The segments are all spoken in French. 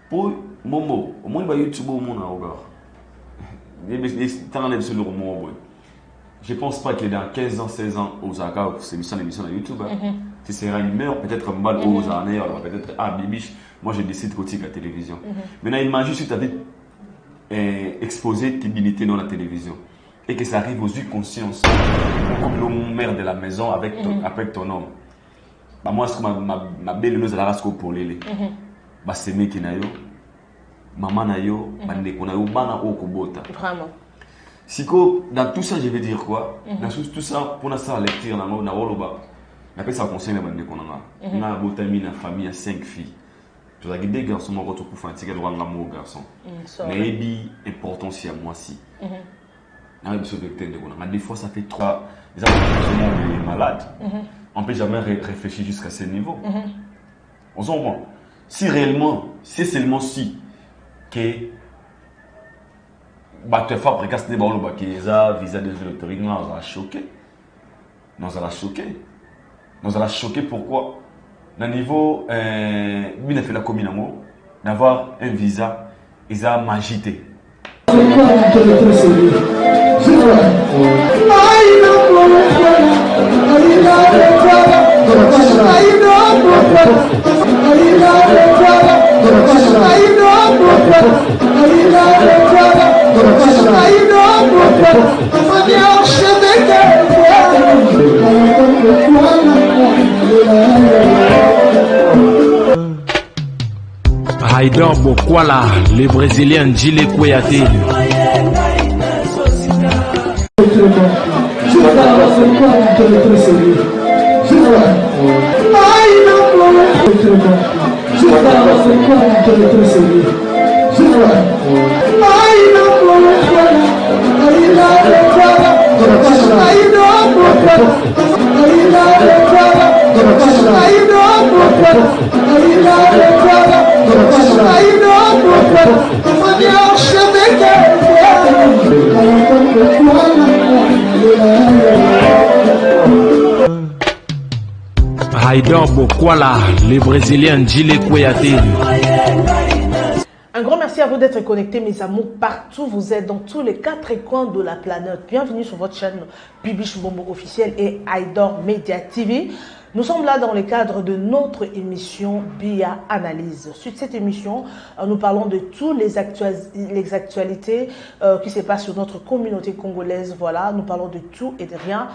Pour Momo, au moins, YouTube, au monde, je ne pense pas qu'il est dans 15 ans, 16 ans, aux Zaka, c'est une émission de YouTube. Si c'est un humeur, peut-être un bal aux années, peut-être, Bibiche, moi je décide de la télévision. Maintenant, imagine si tu avais exposé tes habilités dans la télévision et que ça arrive aux yeux de conscience, comme l'homme mère de la maison avec ton homme. Bah, moi, ma belle nous a la race pour les. Bah, c'est mes qui n'aillent. Maman n'aillent, bandeko n'aillent, bana au kobota. Vraiment. Dans tout ça, je vais dire quoi? Dans tout ça, pour la lecture, on appelle ça conseil de bandeko n'aillent. On a botamine, une famille à 5 filles. Tu as des garçons, moi, quand tu peux faire un grand garçon. Mais il est important si à moi si. Des fois, ça fait 3. Les gens sont malades. On ne peut jamais réfléchir jusqu'à ce niveau. On s'en rend. Si réellement, c'est seulement si que tu fais précasse des ballons qui ont visa des autorités, nous allons choquer. Nous allons choquer pourquoi? Dans le niveau, bien fait la commune d'avoir un visa, ils ont magité. Haïdor Bokwala, le Brésilien Djile Kouyaté. Haïdor Bokwala, le Brésilien Djile Kouyaté. Un grand merci à vous d'être connectés, mes amours, partout vous êtes, dans tous les 4 coins de la planète. Bienvenue sur votre chaîne Bibiche Mbombo officielle et Haïdor Media TV. Nous sommes là dans le cadre de notre émission BIA Analyse. Sur cette émission, nous parlons de toutes les actualités qui se passent sur notre communauté congolaise. Voilà, nous parlons de tout et de rien.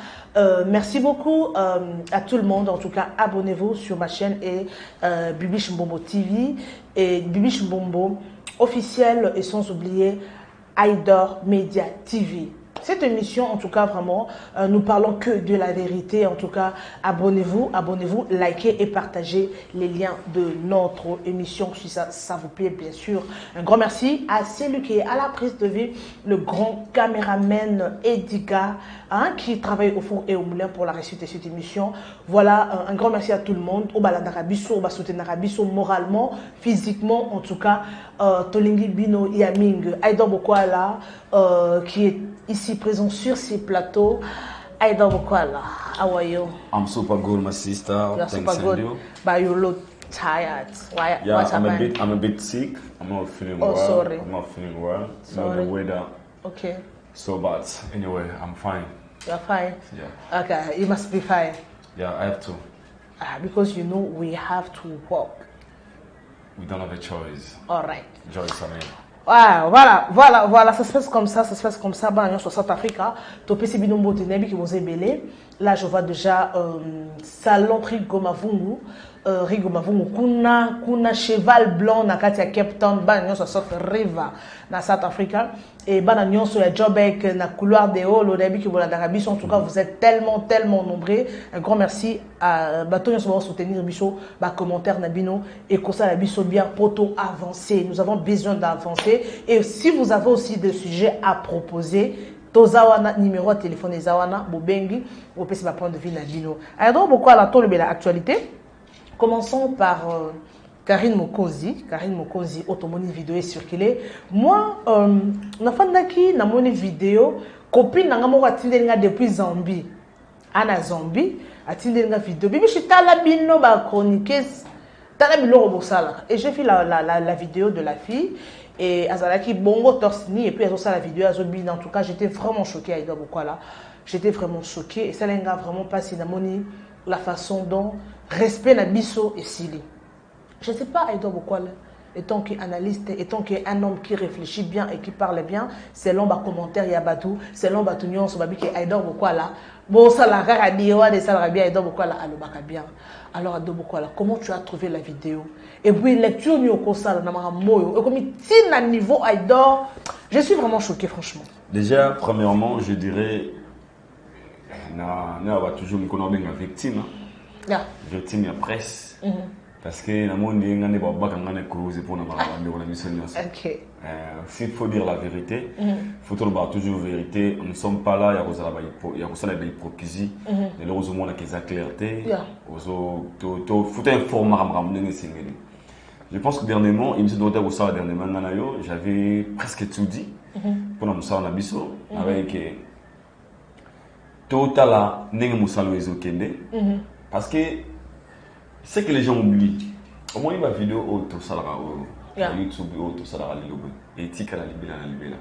Merci beaucoup à tout le monde. En tout cas, abonnez-vous sur ma chaîne et Bibiche Mbombo TV et Bibiche Mbombo officielle et sans oublier Haïdor Media TV. Cette émission, en tout cas, vraiment, nous parlons que de la vérité. En tout cas, abonnez-vous, likez et partagez les liens de notre émission. Si ça vous plaît, bien sûr. Un grand merci à celui qui est à la prise de vue, le grand caméraman Edgar, qui travaille au four et au moulin pour la réussite de cette émission. Voilà, un grand merci à tout le monde. Au Balandarabiso, au Basoutenarabiso, moralement, physiquement, en tout cas, Tolingi Bino Yaming, Haïdor Bokwala, qui est ici présent sur ces plateaux. Haïdor Bokwala, how are you? I'm super good, my sister. You're Thanks, super good, you. but you look tired. Why? Yeah, what's I'm happening? a bit sick. I'm not feeling Oh, well. sorry. I'm not feeling well. You know, Sorry. the weather Okay, so bad. Anyway, I'm fine. you're fine. Yeah. Okay, you must be fine. Yeah, I have to. Because you know we have to work. We don't have a choice. All right. Joyce, I mean. Voilà, ça se passe comme ça, bah, sur South Africa, topé binombo tenebi qui vous est belé. Là, je vois déjà salon Rigomavungu, kuna cheval blanc na kati ya Cape Town, ba nyonso South River na South Africa et ba na nyonso ya Joburg na couloir de haut, le début qui vous la d'Arabie. En tout cas, vous êtes tellement nombreux. Un grand merci à bateau nyonso va soutenir biso, ba commentaire na bino et comme ça la biso bien poto avancer. Nous avons besoin d'avancer et si vous avez aussi des sujets à proposer, Tozawana numéro de téléphone Zawana Bobengi, vous pouvez prendre de vue na bino. Alors pourquoi la tole bela actualité? Commençons par Karine Mokonzi. Karine Mokonzi, automoni vidéo est circulée. Moi, na fandaki na moni vidéo, copine na ngamo atindelinga depuis Zambie. Ana Zambie, atindelinga vidéo. Bibi chitala bino ba chroniqueuse. Et j'ai fait la vidéo de la fille. Et Azalaki Bongo Torsini. Et puis elle a la vidéo à Zobine. En tout cas, j'étais vraiment choquée à Aïda Bokwala. J'étais vraiment choquée. Et ça n'a vraiment pas sinamoni la façon dont respect Nabiso et Sili. Je ne sais pas Aïda Bokwala. Étant qu'analyste, étant qu'un homme qui réfléchit bien et qui parle bien, c'est l'homme à commentaire Yabatou, c'est l'homme à Tounion, son babi qui est Aïda Bokwala. Bon, ça l'a rarabi, ouais, ça l'a bien, Aïda Bokwala, alobaka bien. Alors, Aïda Bokwala, comment tu as trouvé la vidéo? Et puis, lecture, ni au constat, et comme il tient à niveau Aïda, je suis vraiment choquée, franchement. Déjà, premièrement, je dirais, on va toujours me connaître une victime. Victime, la presse. Parce que dans le monde, il y a des causes pour nous. S'il faut dire la vérité, il faut toujours la vérité. Nous ne sommes pas là, il y a des hypocrisies, il y a des clartés, il faut informer. Je pense que dernièrement, j'avais presque tout dit pour nous avec Total parce que c'est que les gens oublient. Au moins, il y a une vidéo auto salara YouTube auto salara lilobe et tika la libela la libela.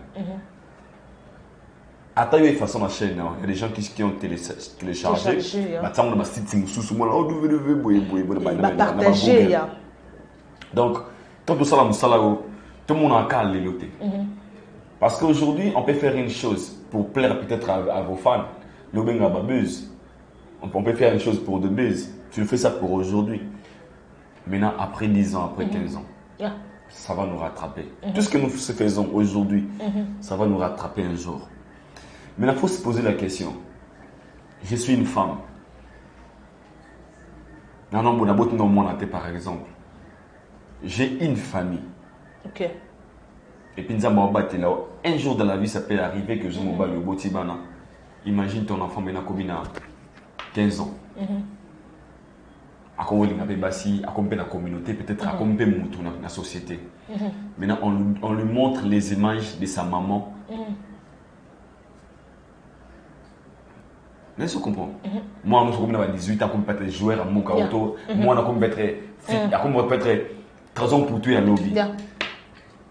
Attends, il y a une façon ma chaîne. Il y a des gens qui ont téléchargé. Maintenant, on a site sous moi là. Oh, partager. Donc, quand tout ça tout le monde a qu'à l'éloter. Parce qu'aujourd'hui, on peut faire une chose pour plaire peut-être à vos fans. Le benga babuse. On peut faire une chose pour de buzz. Tu fais ça pour aujourd'hui. Maintenant, après 10 ans, après 15 ans, ça va nous rattraper. Tout ce que nous faisons aujourd'hui, ça va nous rattraper un jour. Maintenant, il faut se poser la question. Je suis une femme. Par exemple. J'ai une famille. Ok. Et puis, un jour dans la vie, ça peut arriver que je me bats le botibana. Imagine ton enfant, maintenant, comme il a 15 ans. À quoi la communauté, peut-être à combien la société. Maintenant, on lui montre les images de sa maman. Est-ce que vous comprenez? Moi, je suis 18 ans, je peux être joueur à mon auto. Moi, je peux être 3 ans pour tuer un lobby.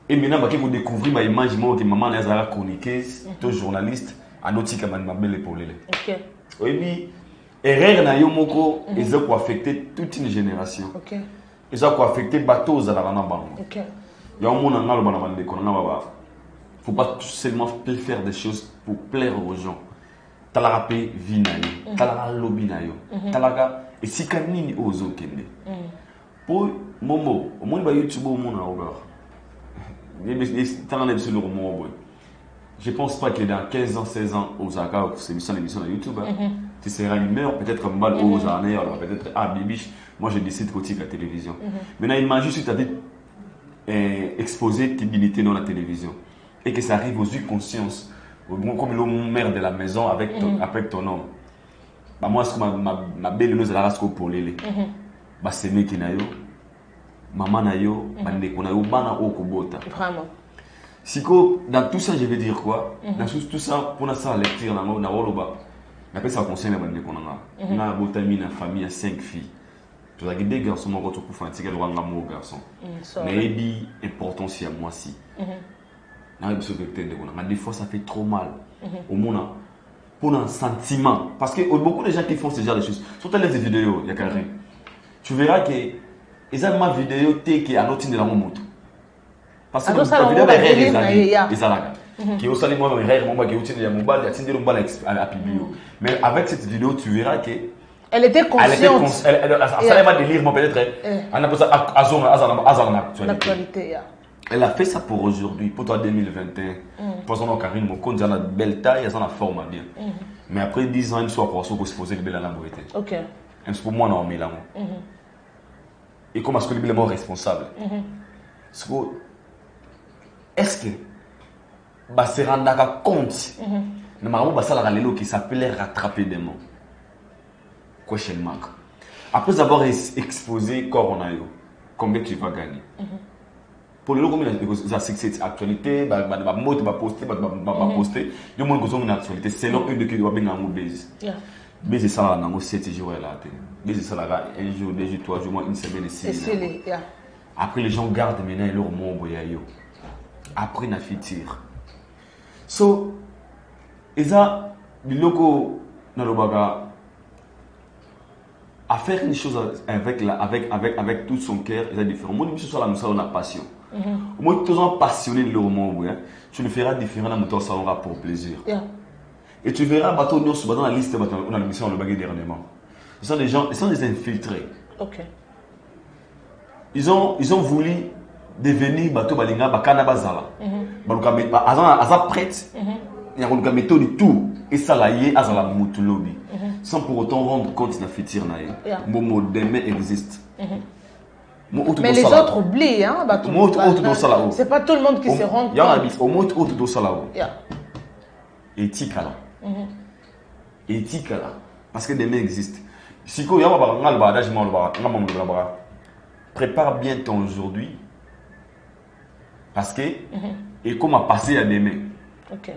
Et maintenant, je découvrir ma image, que maman est chroniqueuse, journaliste, à notre qui m'a belle épaule. Oui, erreur na yo moko ezako affecter toute une génération. OK. Ezako affecter bateau za la bana bango. OK. Ya mona ngalo bana bande ko na baba. Faut pas seulement faire des choses pour plaire aux gens. Talaka pe vinayo, talaka lobby na yo. Talaka esika nini ozo kende. Po momo, au moins ba YouTube au mona oba. Je pense pas que dans 15 ans, 16 ans, Osaka, c'est une émission de YouTube. Tu seras une meilleure, peut-être comme balle aux années, alors peut-être, bibiche, moi je décide qu'au la télévision. Maintenant, imagine si tu as dit exposer tes habilités dans la télévision et que ça arrive aux yeux conscience, comme le maire de la maison avec ton nom. Bah, moi, ce que ma belle nous a la pour l'élé. Bah, c'est mec qui n'a yo, maman n'a yo, bandeko n'a yo, bana au kubota. Vraiment. Siko, dans tout ça, je vais dire quoi? Dans tout ça, pour ça, lecture, on appelle ça conseil, on a une famille à 5 filles. Tu as des garçons, on va te faire un garçon. Mais il est important si à moi si. Des fois, ça fait trop mal. Au monde, pour un sentiment. Parce que beaucoup de gens qui font ce genre de choses, surtout les vidéos, il y a carré. Tu verras que ils ont ma vidéo qui est à l'autre de la moto. Parce que la vidéo est réalisée. Qui est au salon, moi, qui est au mais avec cette vidéo, tu verras que elle était consciente. Elle va délire, peut-être. Elle appelle ça l'actualité. Elle a fait ça pour aujourd'hui, pour toi 2021. Pour son nom, Karine Moko, elle a une belle taille, elle a une forme bien. Mais après 10 ans, elle soit pour se poser que la beauté. Ok. C'est pour moi, non, mais là. Et comment est-ce que le est responsable? Est-ce que se rendre compte normalement ça la qui s'appelait rattraper des mots question mark après avoir exposé Coronayo combien tu vas gagner pour le combien cette actualité mot va poster du moins une actualité selon une de qui doit bien en base Mais c'est ça, là, 7 jours là. Mais c'est ça, là, un jour, 2 jours, 3 jours, une semaine, et 6 jours. Après, les gens gardent maintenant leur membre. Après, on a fait tir. So, et ça, le loco, dans le baga, à faire une chose avec tout son cœur, c'est différent. Moi, ce soit nous avons la passion. Moi, tous sont passionnés de leur membre. Tu le feras différent dans ton salon pour plaisir. Et tu verras, dans la liste, on a la mission, on le baguette dernièrement. Ce sont des gens, ils sont des infiltrés. Ok. Ils ont voulu devenir bateau balinga bakana bazala. Baluka aza prête. Il y a une méthode de tout et ça là y est azala mutu lobby. Sans pour autant rendre compte de la fitir na ye. Momo demain existe. Mais les autres oublient hein bateau. C'est pas tout le monde qui se rend compte. Il y a au mot autre do ça là. Éthique là. Éthique là parce que demain existe. Si ko yaba ba ngal adage mo le ba prépare bien ton aujourd'hui parce que et comment passer à demain. OK.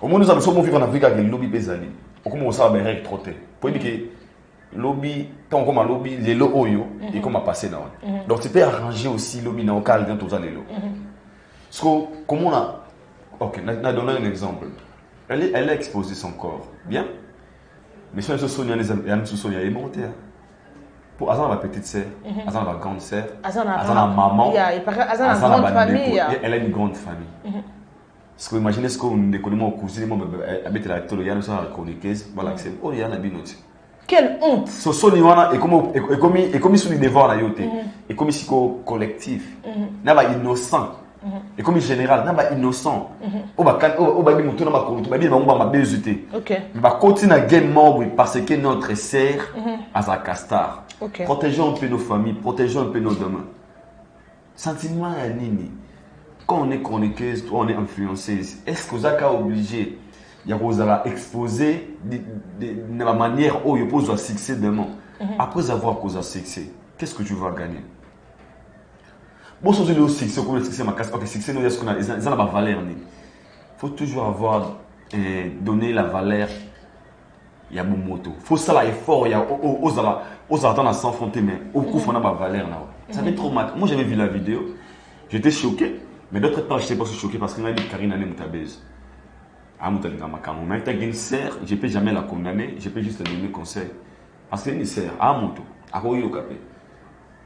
Au moins nous avons vivre en Afrique avec le lobby pesali. Au comment ça va être trop tard. Pour dire que lobby tant comme lobby les lo oyo et comment passer là. Donc tu peux arranger aussi lobby dans le cadre de tout ça les lo. Parce que comment on a OK, on a donné un exemple. Elle a exposé son corps. Bien. Mais si on se souvient est monté. Pour Azan la petite sœur, Azan la grande sœur, Azan la maman, Azan la grande famille. Elle a une grande famille. Parce que imaginez ce qu'on déconne mon cousin, mon bébé, habite la télé, il y a une sorte de chroniqueuse, voilà, c'est oh il y a un binoti. Quelle honte! Ce sont les gens et comme sur les devoirs là yote, et comme si collectif, n'a pas innocent, et comme général, n'a pas innocent. Au bas bi mutu na ba korutu, ba bi ba ngba ma bezute. OK. Ba continue à game membre parce que notre sœur a sa castar. Okay. Protégeons un peu nos familles, protégeons un peu nos demain. Sentiment à Nini. Quand on est chroniqueuse, on est influenceuse, est-ce que vous êtes obligé de exposer de la manière où il pose un succès demain? Après avoir causé un succès, qu'est-ce que tu vas gagner? Bon, si le succès, comme le succès, ok, succès, nous, est-ce qu'on a la valeur? Il faut toujours avoir donné la valeur. Il y a mon moto. Il faut ça l'effort. Il y a aux attentes à s'enfoncer, mais au coup, il faut avoir la valeur. Ça fait trop mal. Moi, j'avais vu la vidéo, j'étais choqué. Mais d'autre part, je n'étais pas choqué parce qu'on a dit Karine a moutabèze. Ah, moutabèze, mais tu as une sœur, je ne peux jamais la condamner, je peux juste te donner conseil. Parce qu'une sœur, à moto, à Royo Capé,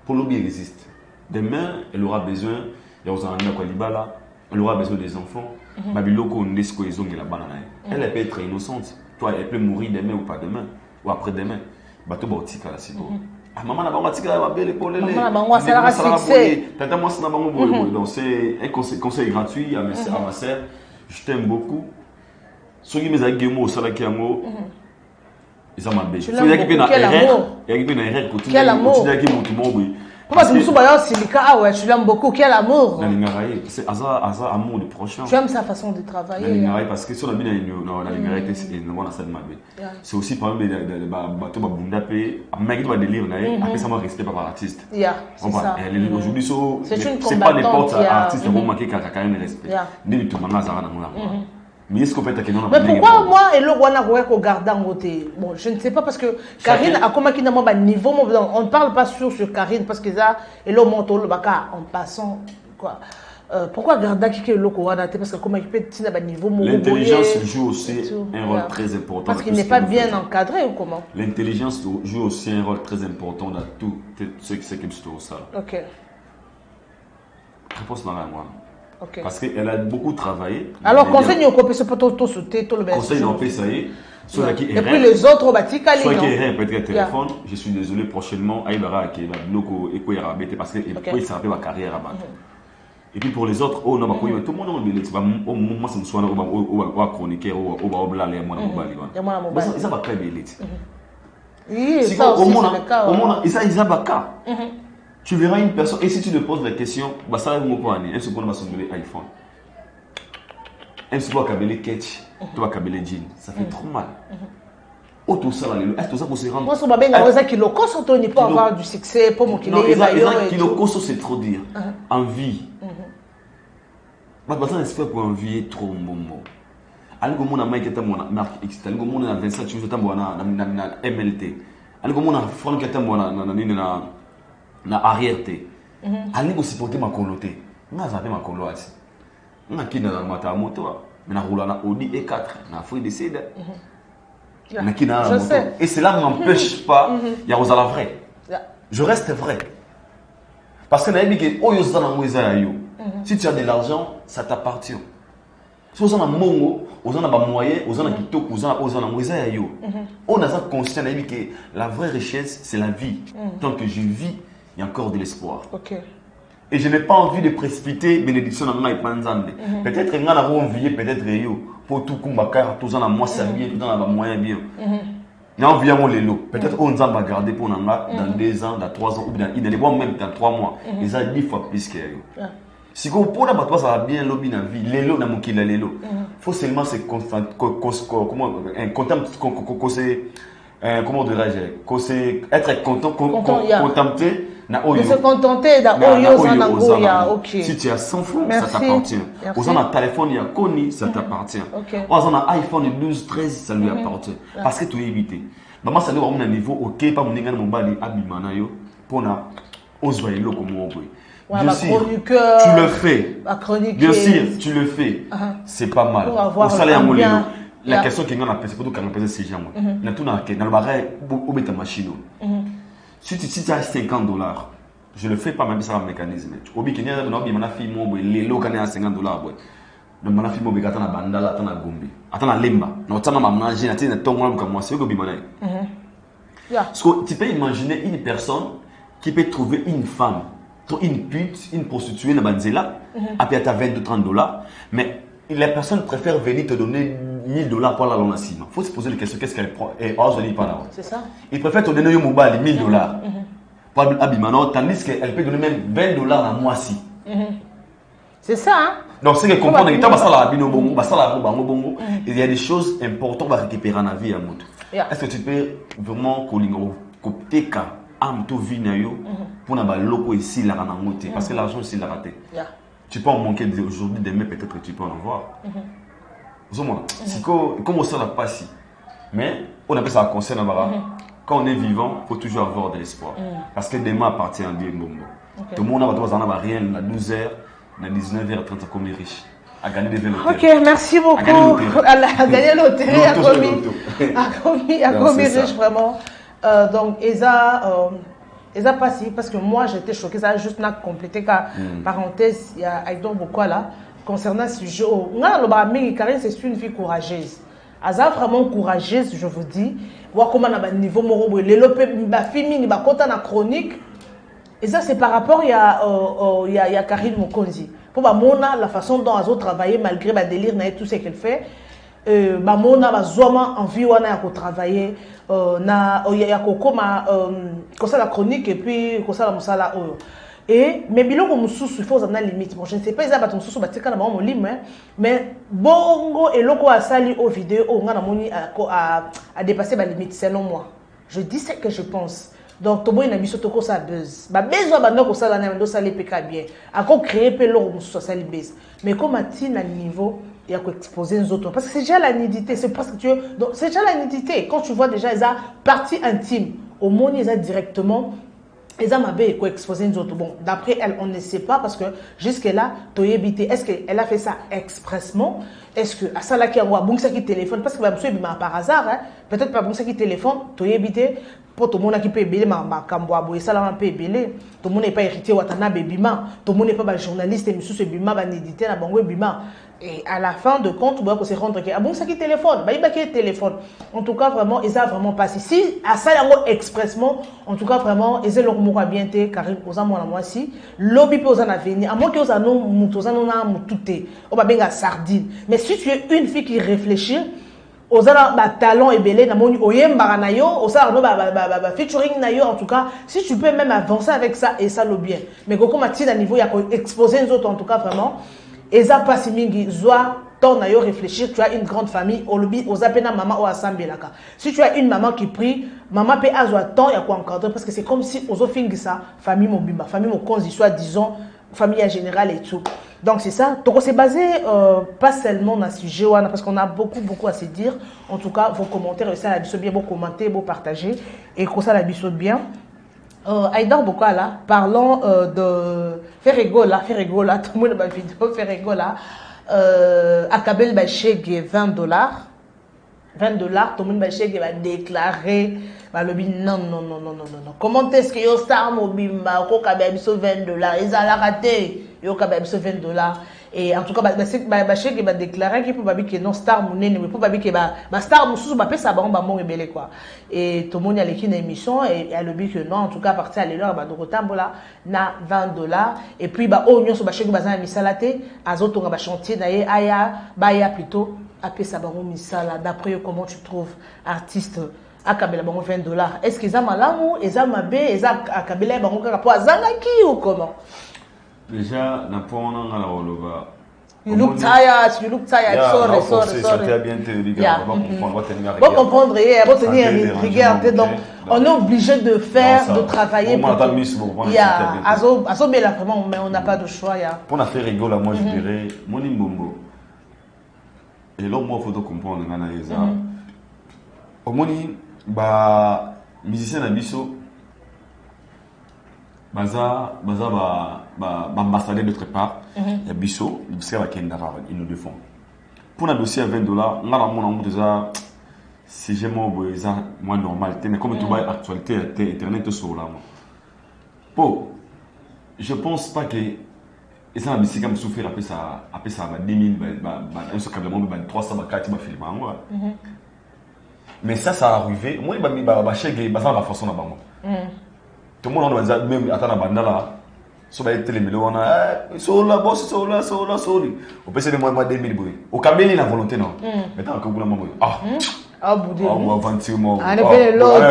pour l'objet existe. Demain, elle aura besoin, il y a aux Anna Kwalibala, elle aura besoin des enfants. Babiloko, Nesco et Zong et la banane. Elle peut être innocente. Toi, elle peut mourir demain ou pas demain, ou après-demain. Bateau Bautika, là, c'est bon. Maman n'a pas tika va belle pour les maman ça la succès tata moi ça n'a pas donc c'est un conseil gratuit à ma sœur. Je t'aime beaucoup ceux qui me disent que ça la kiamo ils ont mal il y a qui quel amour pourquoi tu me souviens pas Silika ouais tu l'aimes beaucoup quel amour c'est hasard amour du prochain tu aimes sa façon de travailler parce que si on a bien c'est aussi par exemple de bateau babunda pe mec doit délire après ça m'a respect par l'artiste aujourd'hui c'est pas n'importe artiste qui manquer quand même respect ni tout maman ça mais est-ce qu'on fait mais pourquoi moi et le Rwanda au gardant côté bon je ne sais pas parce que Karine a comment qui n'a pas niveau on ne parle pas sur Karine parce que ça et le monte le baka en passant quoi pourquoi garder qui est le Rwanda parce que comment il peut tenir à niveau l'intelligence joue aussi un rôle très important parce qu'il n'est pas bien encadré ou comment l'intelligence joue aussi un rôle très important dans tout ce qui s'occupe de ça. OK. Réponse dans la moi. Okay. Parce qu'elle a beaucoup travaillé. Alors, conseil nous copie ce poteau tout sauter tout le monde. Conseil nous fait ça y est. Et puis les autres bâtis calés. Soit qui est peut-être téléphone. Je suis désolé prochainement Aïbara qui va bloquer et quoi il rabêter parce que il s'est rappelé ma carrière à battre. Et puis pour les autres, oh non bah tout le monde on dit au moment ça me soit au chroniqueur au bla les moi na ça va très bien l'élite. Oui, ça aussi c'est le cas. Au moins ça ils abaka. Tu verras une personne, et si tu te poses la question, bah ça va vous prendre, un seconde va se nommer iPhone. Un seconde va cabeler catch, tu vas cabeler jean, ça fait trop mal. Oh tout ça là, est-ce que ça pour se rendre? Moi je suis bien ça qui le cause on ne peut avoir du succès pour mon qui qui le cause c'est trop dire. Envie. Bah ça espère pour envier trop moment. alingo mona Mike ta mona marque X alingo mona 27 tu ta mona na MLT alingo mona Franck ta mona na arrière T alingo supporter ma coloté nga zape ma coloati nga kina na mata moto mais na roula na Audi E4 na Free Decide mais kina na moto et cela ne m'empêche pas il y a aux la vrai je reste vrai parce que na yebike oyo za na ngweza yo si tu as de l'argent ça t'appartient. Si vous avez un mongo, vous avez un moyen, vous avez un kitok, vous avez un moyen. On a conscient que la vraie richesse, c'est la vie. Tant que je vis, il y a encore de l'espoir. Et je n'ai pas envie de précipiter bénédiction dans ma panzande. Peut-être que nous avons envie, peut-être pour tout kumbaka, tout ça, moi ça bien, tout ça, moyen bien. Il y a envie à mon lélo. Peut-être qu'on va garder pour nous dans 2 ans, dans 3 ans, ou dans les mois, même dans 3 mois. Ils ont 10 fois plus que eux. Si vous pouvez pas ça va bien lobby dans vie lelo na mokila lelo faut seulement se comment dirais-je être content contenter na oyo se contenter da oyo za na goya OK si tu as 100 francs ça t'appartient aux a téléphone ya koni ça t'appartient aux a iPhone 12 13 ça lui appartient parce que tu es évité maman ça doit avoir un niveau OK pas mon ngana mobali abimana yo pona ozwa eloko mo bien sûr, tu le fais. Bien sûr, tu le fais. C'est pas mal. Au salaire, la question qui est c'est pour qu'on appelle ces gens. Na tout na le barré ou ta machine. Si tu as 50 $, je le fais pas même ça un mécanisme. Obi Kenya na obi mana fille mo les locaux à 50 $. Le mana fille mo be gata na bandala ta na gombe. Ata na lemba. Na otana ma manger na tina tongo comme moi, c'est obi mana. Tu peux imaginer une personne qui peut trouver une femme une pute, une prostituée, une banzela, après tu as 20 ou 30 $, mais la personne préfère venir te donner 1000 $ pour la lonacima. Il faut se poser la question, qu'est-ce qu'elle prend? Et c'est ça. Il préfère te donner 1000 $. Pour Abimano, tandis qu'elle peut donner même 20 $ à mois-ci. C'est ça, hein? Donc, c'est que comprendre il y a des choses importantes à récupérer dans la vie à Mout. Est-ce que tu peux vraiment copier to vie na yo pour na ba loko ici la ranangote parce que l'argent ici la raté. Tu peux en manquer aujourd'hui demain peut-être que tu peux en avoir. Comme ça n'a pas si. Mais on appelle ça conseil na bara. Quand on est vivant, faut toujours avoir de l'espoir parce que demain appartient à Dieu Mbombo. Tout le monde a besoin d'avoir rien à 12h, à 19h30 comme les riches. À gagner des vélos. OK, merci beaucoup. À gagner l'hôtel, à commis riche vraiment. Donc, Eza pas si, parce que moi j'étais choquée, ça a juste complété car parenthèse, il y a Aïdon Bokwala concernant ce sujet. Karine, c'est une fille courageuse. Eza vraiment courageuse, je vous dis. Voir comment on a niveau morobo, les fille ba kota na chronique. Et ça c'est par rapport il y a Karine Mokonzi. Pour mona la façon dont elle a travaillé malgré le délire et tout ce qu'elle fait. Mona va vraiment envie wana ya travailler na ya kokoma comme ça la chronique et puis comme ça la musala oyo et mais biloko mususu il faut na limite bon je ne sais pas ils ba mususu batika na ba mo lime mais bongo eloko asali au vidéo o nga na moni a dépasser ba limite selon moi je dis ce que je pense. Donc tobo ina biso toko sa buzz ba besoin ba ndoko sala na ndo sala peka bien ako créer pe loko mususu sala buzz mais comme atine à niveau il y a exposer les autres parce que c'est déjà la nudité, c'est parce que tu donc c'est déjà la nudité quand tu vois déjà les partie intime au monde ils ont directement ils ont mabé quoi exposer les autres. Bon d'après elle on ne sait pas parce que jusque là tu évité est-ce qu'elle a fait ça expressement, est-ce que à ça là qui a bon ça qui téléphone parce que va monsieur bima par hasard hein? Peut-être pas bon ça qui téléphone tu évité pour tout le monde qui peut béler ma camboabo et ça là peut béler tout le monde n'est pas héritier watana bébima tout le monde n'est pas journaliste et monsieur ce bima va éditer na bango bima. Et à la fin de compte, on va se rendre que ah bon ça qui téléphone, bah il va qui téléphone. En tout cas vraiment, ils a vraiment passé. Si à ça expressement, en tout cas vraiment, ils ont leur mot bien été car aux amours à moi si lobby peut aux en venir. À moins que aux anos mutozano na mututé. On va bien à sardine. Mais si tu es une fille qui réfléchit, aux anos talent et belé na moni oyemba na yo, aux anos featuring na yo en tout cas, si tu peux même avancer avec ça et ça le bien. Mais comme à niveau il y a exposer les autres en tout cas vraiment. Et ça passe mingi zoa ton ayo réfléchir tu as une grande famille au lobby aux apena maman ou asambelaka si tu as une maman qui prie maman peut azoa temps ya quoi encadrer parce que c'est comme si aux fingi ça famille mobimba famille mokonzi soit disons famille en général et tout Donc c'est ça. Donc on s'est basé pas seulement dans ce sujet, parce qu'on a beaucoup à se dire. En tout cas, vos commentaires, ça la bien, vos commenter, vos partager. Et que ça la bien. Haïdar Bokala, parlons de faire rigolo, tout le monde dans ma vidéo, faire rigolo. À Kabel Bacheg, $20. $20, tout le monde va déclarer. Non. Comment est-ce que yo star mobimba, ko kabel biso $20, ils a la raté, yo kabel biso $20. Et en tout cas, Bacheg va déclarer qu'il peut pas que non star monene, mais peut pas que ba star mususu ba pesa ba mon rebelle quoi. Et tout le monde a l'équipe d'émission et a le but que non, en tout cas partir à l'heure ba dokotambola na $20. Et puis ba o nyoso Bacheg ba za misalate, azoto ba chantier na ye aya ba ya plutôt a pesa ba misala. D'après comment tu trouves artiste à Kabela bango $20? Est-ce qu'ils ont malamu, ils ont mabé, ils ont à Kabela bango kaka azanaki ou comment? Déjà, na point on a la roloba. You look tired. Sorry. Bon comprendre, bon tenir rigueur. Donc, on est obligé de faire, de travailler. Vraiment, mais on n'a pas de choix. Pour la faire rigoler, moi je dirais, mon imbombo. Et là, moi, il faut comprendre, au moni, musicien à biso, ambassadeur d'autre part, il y a biso, il nous défend. Pour un dossier à $20, on a déjà, si j'ai moins normalité, mais comme tu vois, actualité, internet, sur là. Bon, je pense pas que. Et ça, c'est comme souffrir après ça, 10 000, 300, 400 films. Mais ça arrivé. Moi, je suis la façon de tout le monde a même attendre banda là. So ba télé mais on a so la boss so la. Au PC de moi 2000 bruit. Au Kabeli la volonté non. Maintenant que vous la maman. Boudé. On va vanter moi. Allez faire l'autre.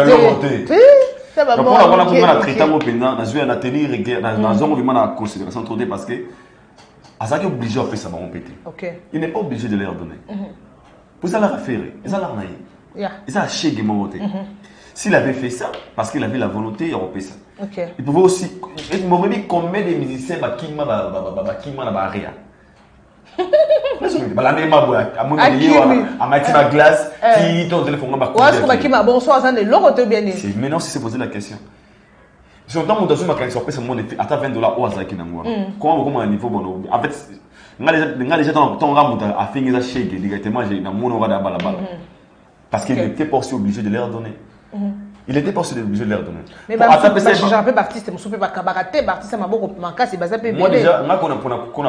Ça va bon. On a comment traiter mon pendant dans jouer à tenir dans zone vraiment la considération trop parce que Azaki est obligé de faire ça mon pété. OK. Il n'est pas obligé de leur donner. Pour ça la faire. Et ça la naïe. Et ça chez mon côté. S'il avait fait ça, parce qu'il avait la volonté, il aurait fait ça. Okay. Il pouvait aussi. Il m'aurait dit combien de musiciens qui m'ont barré. La même aboua, à mon avis, à ma glace, qui ton téléphone m'a maintenant, si c'est posé la question. Si on t'a montré ma question, c'est mon effet. À $20 ou à Zaki Nangoua. Comment un niveau bon. En fait, déjà ton ramout a fini à chèque directement, j'ai dans mon aura d'abala. Parce qu'il n'était pas aussi obligé de leur donner. Il était pas obligé de leur donner. Mais j'ai un peu Baptiste, je ne pas cabareté, Baptiste m'a beaucoup manqué, c'est basé peu. Moi déjà, on a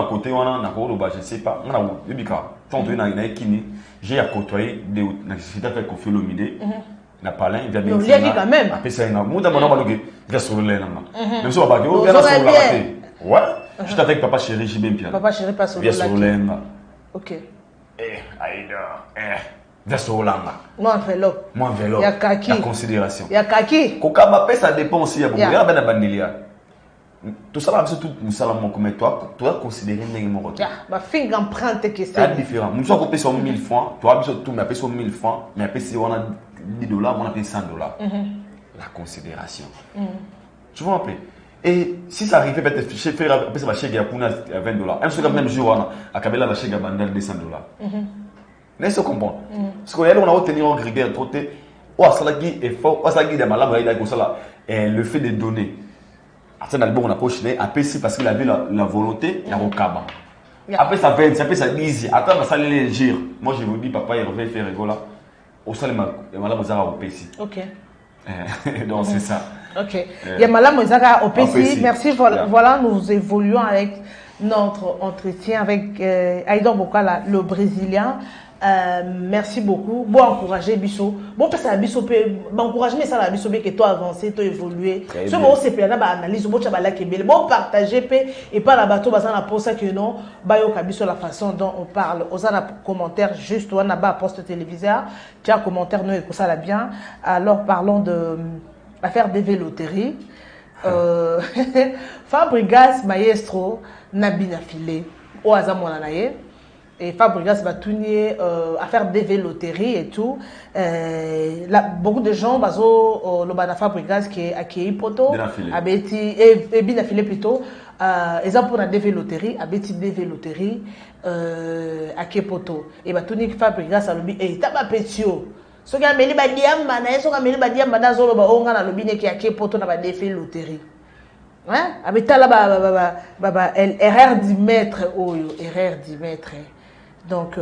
côté on a je sais pas, on a ubika. Tant que na kini, j'ai à côtoyer de na société fait confier l'omidé. Na palin, il vient bien. Il y a quand même. Après ça na muda mona baluke, reste sur le lait na. Même si on va dire, on vient sur la raté. Ouais. Je suis avec papa chéri, j'ai bien bien. Papa chéri pas sur le lait. OK. Aïda. Vesolanga. Moi enveloppe. Il y a kaki. La considération. Il y a kaki. Kokaba pèse ça dépend aussi à beaucoup. Il y a ben bandilia. Tout ça là c'est tout musalam comme toi considérer négativement votre. Ma finger empreinte que c'est différent. Nous sommes payé sur 1000 francs, toi biso tout mais payé sur 1000 francs, mais après si on a $10, on a payé $100. La considération. Tu vois après. Et si ça arrive peut-être chez faire après ça va chez Gapuna $20. Un seul même jour à Kabela la chez Gabandal $200. N'est-ce pas comprendre? Parce qu'on a obtenu un grégère troté. Le fait de donner. On a poché après parce qu'il avait la volonté, il y a un cabas. Après ça 20, après ça 10. Attends, ça allait gire. Moi je vous dis, papa, il revient faire rigola. Au sol, il m'a dit au PC. Ok. Donc c'est ça. Ok. Il y a Madame Mozaka au PC. Merci. Voilà, nous évoluons avec notre entretien avec Haïdar Bokala, le Brésilien. Merci beaucoup. Bon encourager Bisso. Bon ça Bisso peut encourager mais ça la Bisso que toi avancer, toi évoluer. Ce bon c'est là ba analyse bon ça ba la kebele. Bon partager et pas la bateau ba ça pour ça que non ba yo ka Bisso la façon dont on parle. Aux a commentaire juste on a ba poste téléviseur. Tiens commentaire nous que ça la bien. Alors parlons de l'affaire des véloteries. Fabregas Maestro Nabina Filé au hasard mon anaye. Et Fabregas va tourner à faire des véloteries et tout. Beaucoup de gens, le Bana Fabregas qui est accueilli poto, et Binafilé plutôt, ils ont pour la DV loterie, à Betty DV loterie, à Kepoto. Et bah, tout le monde fabrique ça, et t'as pas pétio. Ce qui a mis les badiam, ce qui a mis les badiam, dans zolo, on a le binet qui a Kepoto, dans la DV loterie. Hein? Avec ta là, erreur 10 mètres, erreur 10 mètres. Donc,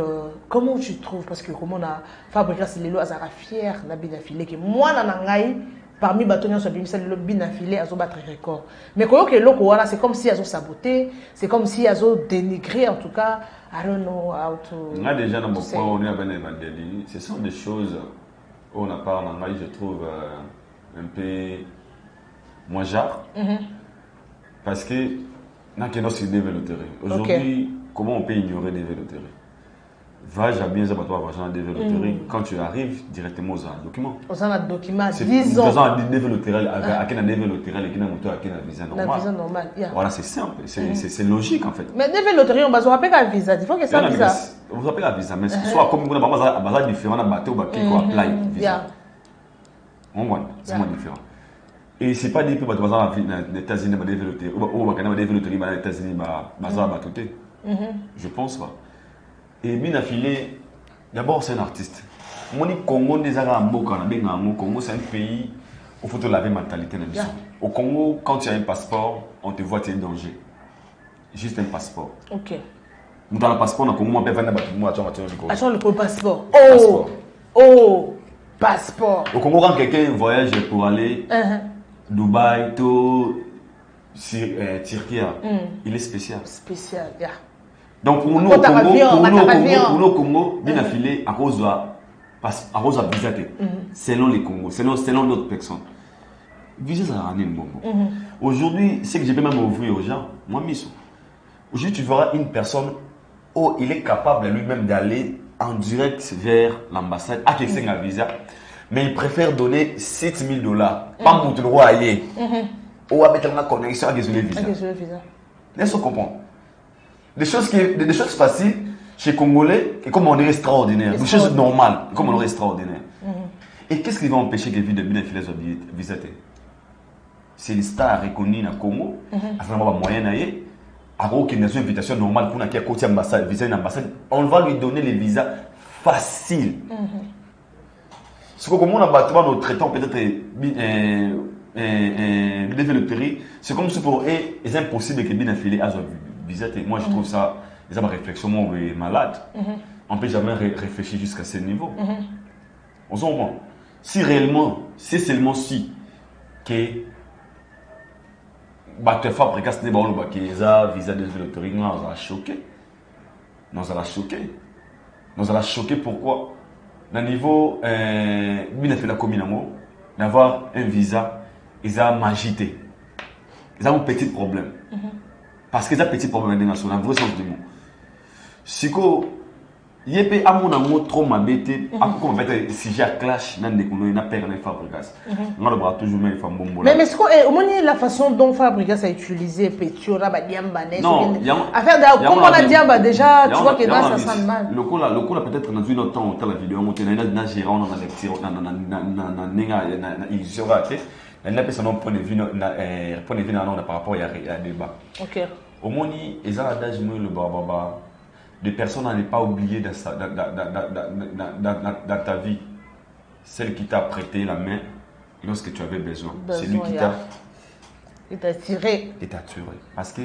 comment tu trouves? Parce que comme on a fabriqué les lois, ça fier na binafilé que moi nangai parmi bâtonneurs sur binafilé le binafilé à battre record. Mais quand que l'autre voilà, c'est comme si elles ont saboté, c'est comme si elles ont dénigré en tout cas. I don't know how to. Là déjà dans mon point on est avec Evangélie, ce sont des choses où on a parlé nangai, je trouve un peu moins jarre. Parce que dans quel c'est des véloteries. Aujourd'hui, comment on peut ignorer des véloteries? Va bien ça toi argent des véloteries quand tu arrives directement aux documents. Aux documents, disons. Des véloteries à quel des véloteries et qui n'a moto à quel visa normal. La visa normale. Voilà, c'est simple, c'est logique en fait. Mais des véloteries on va se rappeler un visa, il faut que ça visa. On vous appelle un visa mais soit comme on a bazar différent na bateau ba qui quoi apply visa. On voit, c'est moins différent. Et c'est pas dit que tu vas aux États-Unis des véloteries ou au Canada des véloteries aux États-Unis bazar ba tout. Je pense pas. Et binafilé, d'abord c'est un artiste. Moi, Congo, Congo c'est un pays où il faut laver la mentalité. Au Congo, quand tu as un passeport, on te voit tu es en danger. Juste un passeport. Ok. Nous dans le passeport, on a Congo, on peut venir attends le passeport. Oh, passeport. Au Congo, quand quelqu'un voyage pour aller Dubaï, Turquie, il est spécial. Spécial, yeah. Donc pour nous au Congo, bien affilé à cause de visa selon les Congos, selon notre personne. Visa ça a un bon. Aujourd'hui, ce que je peux même ouvrir aux gens, moi Misso. Aujourd'hui, tu verras une personne où il est capable lui-même d'aller en direct vers l'ambassade à quelqu'un à visa, mais il préfère donner $7,000, pas pour te le roi aller. Ou avec une connexion avec les visas. Laisse-moi comprendre. Des choses faciles chez Congolais, et comme on est extraordinaire. Des choses normales, comme on est extraordinaire. Et qu'est-ce qui va empêcher que de bien filer visiter? C'est les stars reconnues dans le Congo, à moyen d'aller, à une invitation normale pour qu'il y ait ambassade, visa une ambassade, on va lui donner les visas faciles. Ce que comme on a nous traitons peut-être des véloteries, c'est comme si pour eux, c'est impossible que bien affilé à visiter. Moi, je trouve ça, c'est ma réflexion malade. On ne peut jamais réfléchir jusqu'à ce niveau. On se comprend. Si réellement, c'est seulement si que tu fabriques des balles qui visa des véloteries, nous allons choquer. Nous allons choquer pourquoi? Dans le niveau, bien fait la commune d'avoir un visa, ils ont magité. Ils ont un petit problème. Parce qu'ils ont un petit problème dans le vrai sens du mot. Si il y a un peu trop m'abêté, comme fait si j'ai un clash dans des colonies, n'a pas de fabrication. On va toujours mettre un bon mot. Mais est-ce que la façon dont Fabrikas a utilisé Pétio, Rabadiamba, affaire de comme on a dit déjà, tu vois que là ça sent mal. Le coup là peut-être dans une autre temps dans la vidéo, on a gérant dans la lecture, il sera fait. Elle n'a pas son point de vue par rapport à débat. OK. Au moins, ils ont l'adage le baba. Des personnes à ne pas oublier dans ta vie. Celle qui t'a prêté la main lorsque tu avais besoin. C'est lui qui t'a tiré. Parce que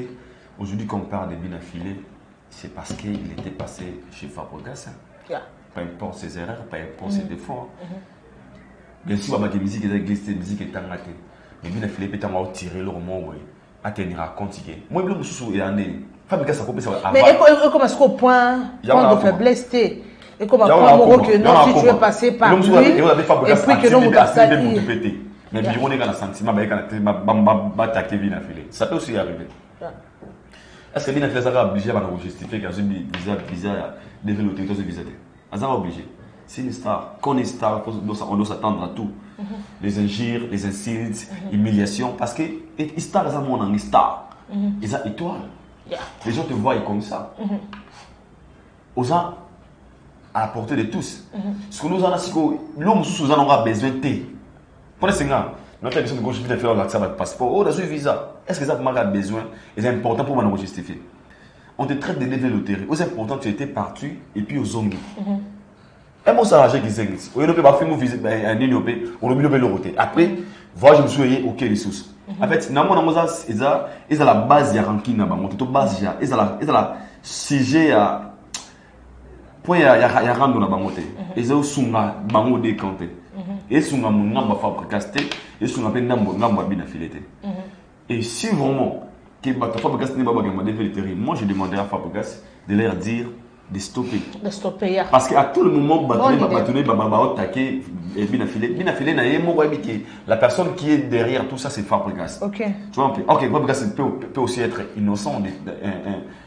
aujourd'hui, quand on parle de bien affilé, c'est parce qu'il était passé chez Fabrikas. Peu importe ses erreurs, peu importe ses défauts. Bien sûr, il y a des musiques qui sont raté. Mais bien affilé, peut-être tirer le roman. À tenir à continuer. Moi, je suis Fabrikas a coupé ça. Mais comment est-ce qu'au point de faiblesse et comment que non, si tu veux passer par lui, et puis que non, mais on est dans le sentiment ça peut aussi arriver. Est-ce que bien affilé sera obligé à justifier qu'il y a un visa développé dans ce visa? Ça sera obligé. C'est une star. Quand on est star, on doit s'attendre à tout. Les injures, les insultes, l'humiliation. Parce que les stars, ils ont une star. Ils ont étoile. Les gens te voient comme ça. Aux gens, à la portée de tous. Ce que nous avons, c'est que l'homme sous aura besoin de thé. Pour les 5 ans, Notre émission de gauche vient de faire l'accès à votre passeport. Oh, dans un visa. Est-ce que ça vous a besoin? Et c'est important pour nous justifier. On te traite de lever le terrain. C'est important, tu étais parti et puis aux zombies. Un mot s'arranger qui s'existe. On ne peut pas faire un INOP, on ne peut pas le roter. Après, voilà, je me suis dit, ok, les sous. En fait, il y a la base, il y a ranking, il y a base, il y a la CG, point, il y a rando na bangote. Il y a sunga bango décanté. Et sunga mon namba fabricaste, et sunga pe namba bina fileté. Et si vraiment, que Fabrikas n'est pas de moi je demandais à Fabrikas de leur dire de stopper. De stopper. Parce qu'à tout le moment, la personne qui est derrière tout ça, c'est Fabrikas. Ok. Tu vois, ok, Fabrikas peut aussi être innocent,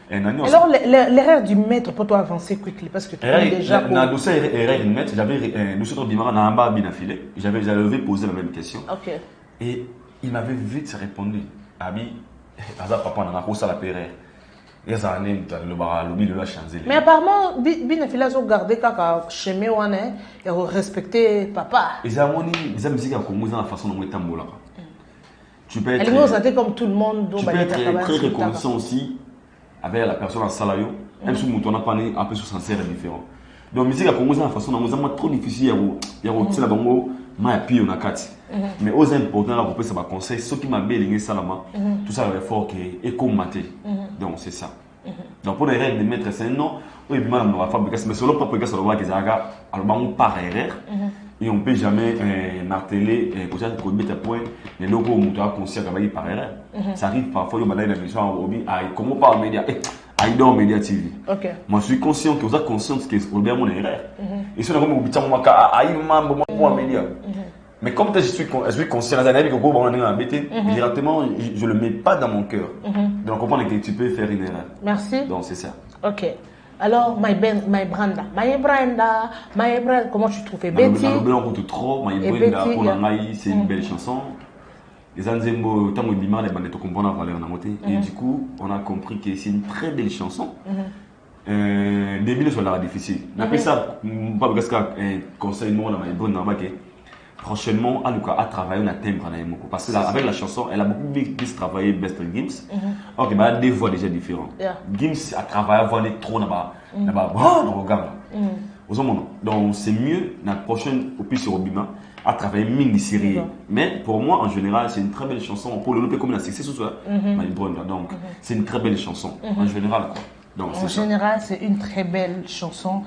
un agneau. Alors, l'erreur du maître pour toi avancer quickly, parce que tu es déjà. Dans le dossier erreur du maître, j'avais posé la même question. Ok. Et il m'avait vite répondu. Abi, papa n'a pas ça la pérère. Mais apparemment, Binafile a gardé kaka chemin wane et respecter papa. Ils ont musique à Congo dans la façon dont ils tambola. Tu peux être comme tout le monde. Tu peux être très reconnaissant aussi avec la personne en salario, même si on a pas un peu sur sincère et différent. Donc musique à Congo dans la façon dont c'est trop difficile il y a c'est la bango ma pire on a quatre. Mais aux importants là on ça va conseil ceux qui m'a bien salama tout ça le fort qui est comme maté. Donc c'est ça. Donc pour les règles de mettre c'est non oui bien on va fabriquer mais sur le propre gars ça doit qu'ils aga alors par erreur et on peut jamais marteler pour ça que mettre point les logos moteur conscient travailler par erreur. Ça arrive parfois il y a des émissions hobby comment par média Aidor Media TV. Ok. Moi, je suis conscient que vous êtes conscient que c'est bien mon erreur. Et si on a comme vous dites, moi, média. Mais comme je suis conscient, directement, je ne le mets pas dans mon cœur. Donc, comprendre que tu peux faire une erreur. Merci. Donc, c'est ça. Ok. Alors, my Branda, comment tu trouves Betty? C'est une belle chanson. Et du coup, on a compris que c'est une très belle chanson. Début sur la difficile. Après ça, pas parce qu'un conseil nous on a bon dans prochainement à travailler on a timbre parce que avec la chanson elle a beaucoup plus travaillé Best Gims. Ok, bah des voix déjà différentes. Gims a travaillé avant les trop là-bas dans le gamme. Donc c'est mieux la prochaine au plus sur Obima à travailler mini série. Mais pour moi en général c'est une très belle chanson pour le louper comme la succès sur ça. Donc c'est une très belle chanson en général quoi. Donc, en général, c'est une très belle chanson.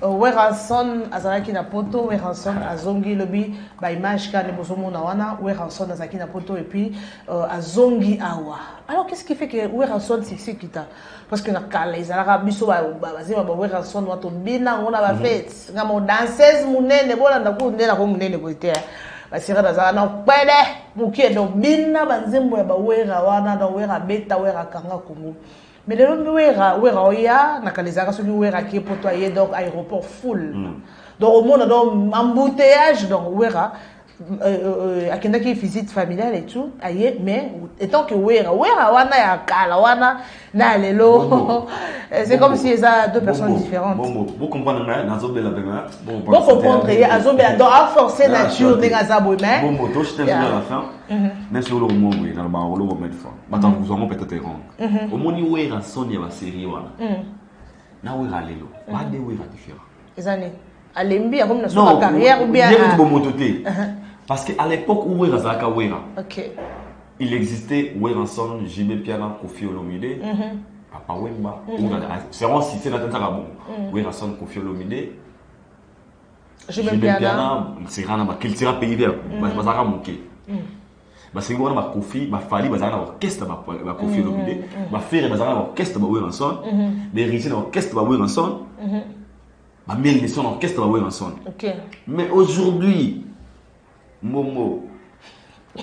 Weranson azalaki na poto, Weranson azongi lobi ba image ka nebozomo na wana, Weranson azalaki na poto et puis azongi awa. Alors qu'est-ce qui fait que Weranson c'est kita? Parce que na kala izalaka biso ba bazima ba Weranson wato bina ngona ba fête. Ngamo danseuse munene bola ndaku ndena ko munene ko ite. Basira bazala na kwele mukie do bina banzembo ya ba wera wana na wera beta wera kanga kungu. Mais le Wera n'a qu'à les arrêter sur le Wera qui est pour toi, donc aéroport full. Donc au monde, donc embouteillage, donc Wera, à qui est visite familiale et tout, aïe, mais étant que Wera wana ya kala wana na lelo, c'est comme si ça deux personnes différentes. Vous comprenez na zobe la bema. Vous comprendrez, à zobe donc à forcer nature des gazabo mais. Bon moto, je t'aime à la fin. Mais sur le moment oui, dans le bar, on le remet fois. Maintenant vous en peut-être errant. Au moni Wera son ya ba série wana. Na Wera lelo, pas de Wera différent. Les années. Alembi comme na sa carrière ou bien. Parce qu'à l'époque où Wera Zaka Wera, il existait Weranson, JB Piana, Kofi Olomide, Papa Wemba, c'est vraiment si c'est notre bon. Weranson, Kofi Olomide, JB Piana, c'est Rana, qu'il tira pays vers, Bazara Mouké. C'est une bonne Kofi, Fali, Bazara orchestre, Kofi Olomide, Faire Bazara orchestre, Weranson, l'héritier d'orchestre, Weranson, Mel de son orchestre, Weranson. Mais aujourd'hui, Momo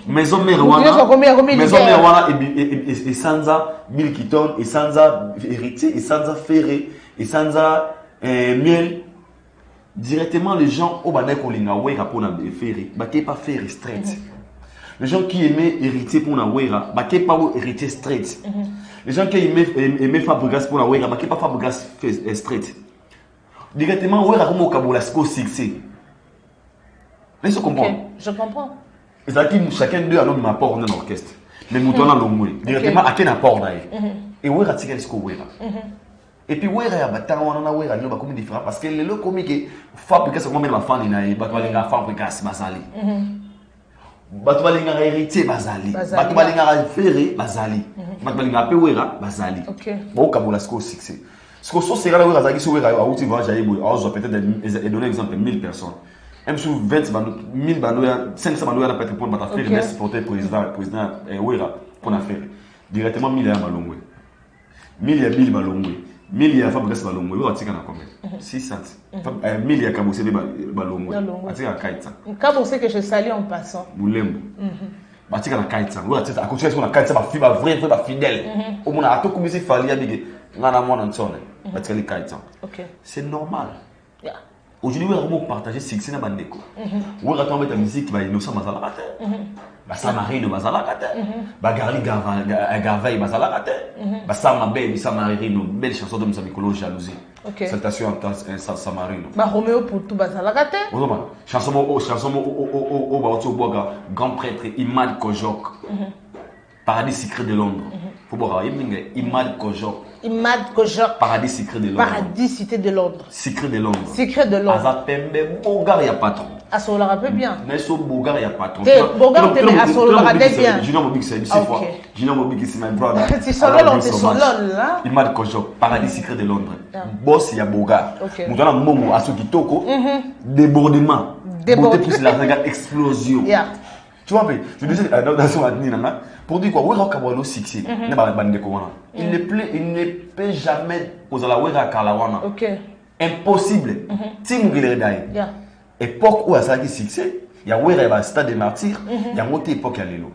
Maison Mère Wana et Sanza Milkiton et Sanza héritier et Sanza Ferré et Sanza Miel directement les gens au Banek Olinga Wera pour na Ferré baké pas Ferré straight. Les gens qui aimaient héritier pour na Wera baké pas héritier straight. Les gens qui aimaient Fabregas pour na Wera baké pas Fabregas straight. Directement Wera comme au Kabolasco succès. Laisse comprendre. Je comprends. chacun d'eux a un apport dans l'orchestre. Mais nous dans l'ongoué. Directement, à quel apport d'ailleurs. Et Wera tika jusqu'au Wera. Et puis Wera, il y a Wera, il y a comme différent. Parce que le comique, fabriquer ce qu'on met la fan, il y a Batwalinga fabriquer ce Basali. Batwalinga héritier Basali. Batwalinga ferré Basali. Batwalinga Wera Basali. Bon, Kabola, c'est succès. Ce que c'est là, Wera, c'est Wera, à où tu vas, j'ai peut-être donner exemple 1000 personnes. Même sur 20 1000 500 bandoya na peut-être pour battre faire mais supporter président Wera pour na faire directement 1000 ya malongwe 1000 ya 1000 malongwe 1000 ya fabrice malongwe Wera tika na combien 600 1000 ya kabose balongwe atika kaita kabose que je salue en passant Bulembo batika na kaita Wera tika akotia sur na kaita ba fiba vrai ba fidèle au mona atoko musique fali ya bige ngana mona nsone batika li kaita c'est normal. Aujourd'hui, on va partager succès dans Bandeko. On va mettre la musique qui va innocent Mazalakate. Samarine Mazalakate. Garli Garveille Mazalakate. Samabé, Samarine, belle chanson de Mzamikolo Jalousie. Salutations à Samarine. Roméo pour tout Bazalakate. Chanson au grand prêtre Imad Kojok. Paradis secret de Londres. Faut voir Imad Kojok. Imad Kojok. Paradis secret de Londres. Paradis cité de Londres. Secret de Londres. Secret de Londres. Azapembe Bogar y a patron. Asolo la bien. Mais so Bogar y a patron. Bogar te mais Asolo la bien. Junior Mobik c'est 6 fois. Junior Mobik c'est my brother. C'est solo là. Imad Kojok. Paradis secret de Londres. Boss y a Bogar. Moutana Momo Asukitoko. Débordement. Beauté plus la regarde explosion. Tu vois, je disais dans son admin, pour dire quoi, Wera Kabwano succès, il ne peut jamais poser la Wera Kalawana. Impossible. Tim Giledaï. Époque où a ça qui succès, il y a Wera stade des martyrs, il y a monté époque à l'élo.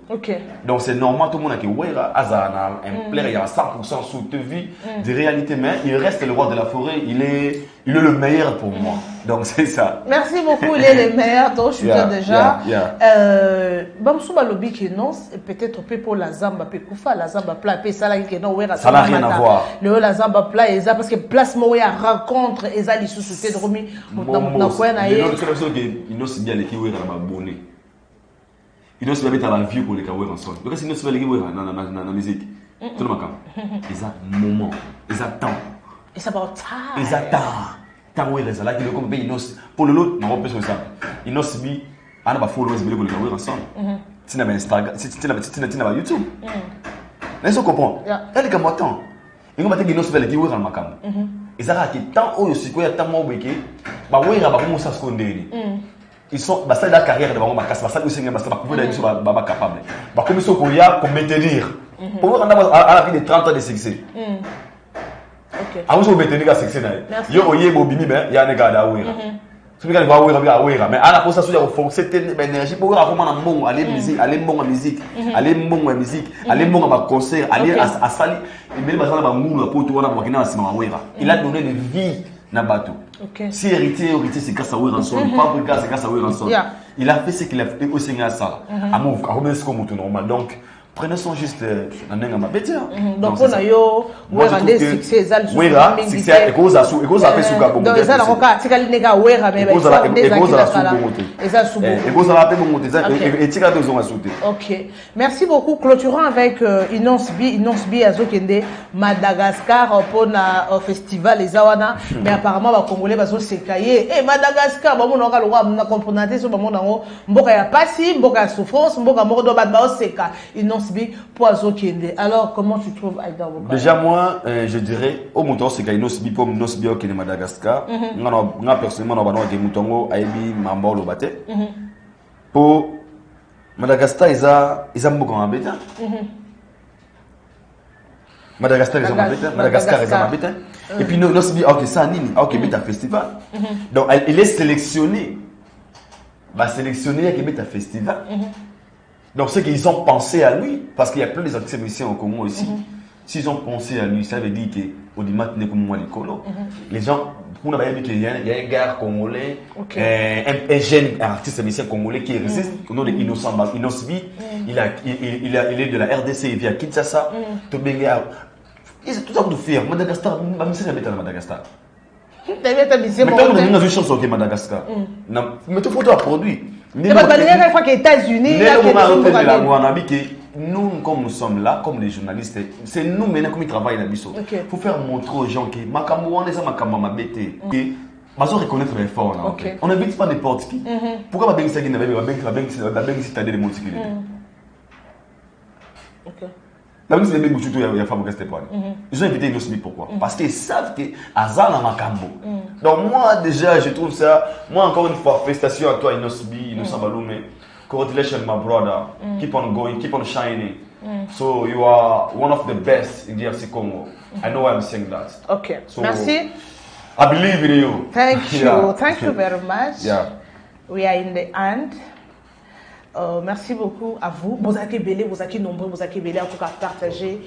Donc c'est normal, tout le monde a dit Wera Azana, un player, il y a 100% sous de vie, de réalité, mais il reste le roi de la forêt, il est le meilleur pour moi. Donc c'est ça. Merci beaucoup, il est le meilleur, donc je suis déjà. Bamsouba Lobi qui non, peut-être pour la Zamba, Pekoufa, la Zamba plat, ça n'a rien à voir. Le la Zamba plat, et ça parce que place Moya rencontre, et ça, les sous-soutés de Romi, dans quoi il y a aussi bien les Kiwera à bonnet. Il y a aussi bien la vie pour les Kiwera ensemble. Donc si nous sommes les Kiwera dans la musique, tout le monde, ils ont moment, ils attendent. It's about time. Ils attendent. Tant où ils restent là, qu'ils comme pays pour le lot, on va faire ça. Ils n'ont subi, on a pas followers pour les Kiwera ensemble. Tu n'as pas Instagram, tu n'as pas YouTube. Mais ça comprend. Elle est comme attends. Ils vont mettre des notes sur les Kiwera en macam. Ils ont qui tant où ils sont quoi, tant où ils sont, bah oui, ils vont commencer à se condamner. Ils sont, bah ça la carrière de ma casse, bah ça aussi, bah ça va couvrir les choses, bah capable. Bah comme ils sont pour y a pour maintenir. Pour voir à la vie de 30 ans de succès. Avant de maintenir le succès, yo oye bobimi ben, il y a des gars d'Awera. Tu peux voir Awera, mais à la pause ça il faut cette énergie pour voir comment on bon aller musique, aller bon musique, aller bon musique, aller bon à concert, aller à Sali, et même ça va moula pour tout on a Burkina Faso Awera. Il a donné de vie na bateau. Si héritier c'est grâce à Awera son, fabrique c'est grâce à Awera son. Il a fait ce qu'il a fait au Sénégal ça. À mon comme c'est normal. Donc prenez son juste en n'engagement bétier. Donc on a yo Wera des succès zal sous succès et cause à fait sous gabon. Donc ça la roka tika nega Wera mais cause à la et ça sous et cause à la paix mon et tika deux ans à sauter. OK. Merci beaucoup. Clôturons avec Inos B Azokende Madagascar pour na festival les Awana mais apparemment ba congolais bazo sekaye et Madagascar ba mon oka loka na comprendre so ba mon nango mboka ya pasi mboka ya souffrance mboka moko do ba seka Inos Poiso Kende. Alors, comment tu trouves Aïda Bokala? Déjà, moi, je dirais, au mouton, c'est qu'il y a Inosbi pour Inosbi au Madagascar. Moi, personnellement, on va dire Moutongo, Aïbi, Mamba, Lobate. Pour Madagascar, ils ont beaucoup d'habitants. Madagascar, ils ont habitants. Madagascar, ils ont habitants. Et puis, Inosbi, ok, ça, Nini, ok, mais un festival. Donc, il est sélectionné. Va sélectionner un festival. Donc, c'est qu'ils ont pensé à lui, parce qu'il y a plein d'artistes musiciens au Congo ici. S'ils ont pensé à lui, ça veut dire qu'au dimanche, les gens, pour nous, il y a un gars congolais, un jeune artiste musicien congolais qui résiste, au nom de Inosbi. Il est de la RDC, il vient à Kinshasa. Tout ça pour faire. Madagascar, Madagascar. Mais quand on a une chanson au Madagascar, mais tout faut produit. Et parce que chaque fois que les États-Unis, nous, comme nous sommes là, comme les journalistes, c'est nous maintenant comme ils travaillent là-bas. Il faut faire montrer aux gens que Makamouane, ça Makamama Bété. On va reconnaître l'effort là. On n'invite pas n'importe qui. Pourquoi ma ça qui n'avait pas citadelle de Montiquille? Même si les mecs il y a femme qui pas. Ils ont invité Inosmi pourquoi? Parce qu'ils savent que Azan a Makambo. Donc moi déjà je trouve ça, moi encore une fois félicitations à toi Inosmi, Innocent Baloumé. Congratulations my brother. Keep on going, keep on shining. So you are one of the best in DRC Congo. I know why I'm saying that. Okay. So, merci. I believe in you. Thank you. Yeah. Thank you very much. Yeah. We are in the end. Merci beaucoup à vous. Vous êtes belé, vous êtes nombreux, vous êtes belé. En tout cas, partagez.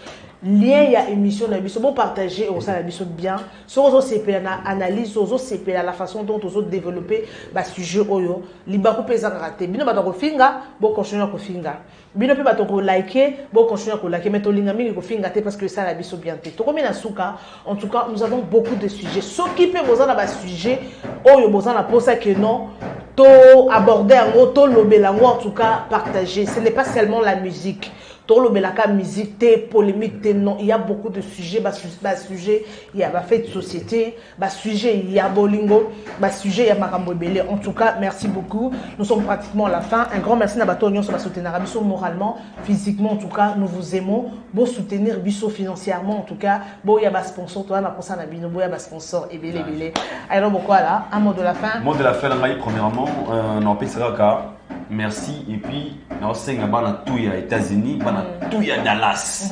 Lien, il y a émission, vous partagez, on s'en a bien. Sur aux CP, analyse, aux CP, la façon dont vous développer le sujet. Libaku pesa raté. Bino batako finga, bon continuer à finga. Bino pe batako liker, bon continuer à liker. Mais to linga mingi ko finga parce que ça la biso bien té. To comme na souka, en tout cas, nous avons beaucoup de sujets. Ce qui peut vous en avoir sujet, oyo boza na posa que non. To aborder en gros, to lobelango en tout cas partager. Ce n'est pas seulement la musique. To lobelaka musique, té polémique, té non. Il y a beaucoup de sujets. Bas sujet, il y a fait de société. Bas sujet, il y a bolingo. Bas sujet, il y a makambo belé. En tout cas, merci beaucoup. Nous sommes pratiquement à la fin. Un grand merci à Batonio sur la soutenir Bisso moralement, physiquement en tout cas. Nous vous aimons. Beau soutenir Bisso financièrement en tout cas. Beau il y a bas sponsor. Toi, on a pensé à Bino. Beau il y a bas sponsor et belé belé. Alors pourquoi là? Un mot de la fin. Mot de la fin, premièrement, on peut dire merci et puis on sait que tout aux États-Unis, tout à Dallas.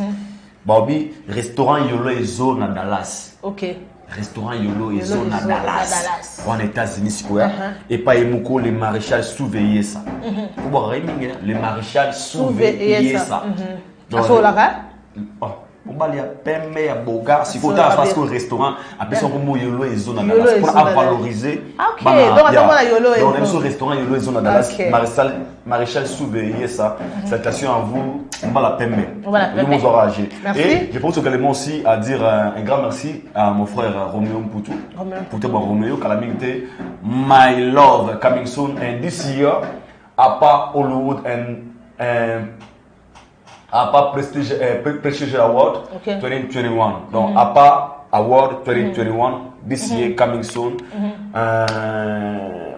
Bobby, restaurant Yolo et zone à Dallas. Ok. Restaurant Yolo et zone à Dallas. En États-Unis, et pas Emouko, les maréchals surveiller ça. Pour voir les maréchals surveiller ça. À ce là il y a pembe, il y a boga. Si vous avez fait un restaurant, après ça, on a Yolo et zone à Dallas. Pour valoriser. Ok, donc on a Yolo et zone. On a un restaurant Yolo et zone à Dallas. Maréchal surveiller ça. Salutations à vous. On va la pembe. Nous enrager. Et je pense également aussi à dire un grand merci à mon frère Roméo Mpoutou. Mpoutou Roméo, Calamité. My love coming soon. And this year, APA Hollywood and APA Prestige Award 2021. Donc, APA Award 2021. This year coming soon.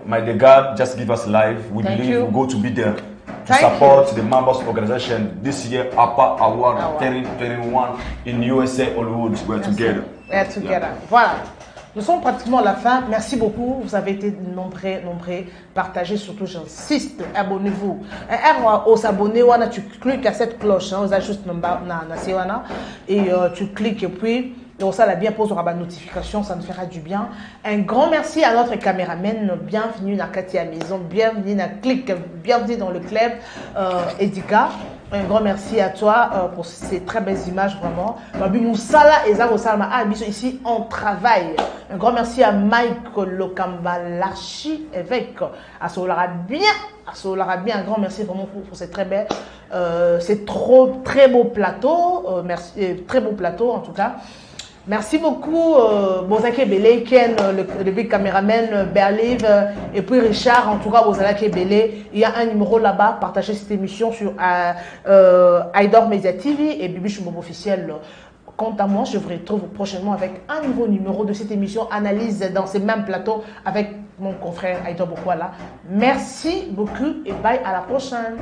My dear God, just give us life. We believe we're going to be there to support the members organization this year. APA Award 2021 in USA Hollywood. We're together. We're together. Voilà. Nous sommes pratiquement à la fin. Merci beaucoup. Vous avez été nombreux. Partagez surtout, j'insiste. Abonnez-vous. Au s'abonner, tu cliques à cette cloche. Vous avez juste et tu cliques et puis ça la bien pose la notification, ça nous fera du bien. Un grand merci à notre caméraman. Bienvenue dans Katia Maison. Bienvenue dans Click. Bienvenue dans le club Edika. Un grand merci à toi pour ces très belles images, vraiment. Ici, on travaille. Un grand merci à Mike Lokamba, l'archi-évêque. À Solara bien. Un grand merci vraiment pour ces très belles. C'est très beau plateau. Merci, très beau plateau en tout cas. Merci beaucoup, Bozake Belé, Ken, le big caméraman, Berliv, et puis Richard, en tout cas, Bozake Belé. Il y a un numéro là-bas, partagez cette émission sur Aidor Media TV et Bibi Chumbobo officiel. Quant à moi, je vous retrouve prochainement avec un nouveau numéro de cette émission, analyse dans ces mêmes plateaux avec mon confrère Aidor Bokwala. Merci beaucoup et bye, à la prochaine.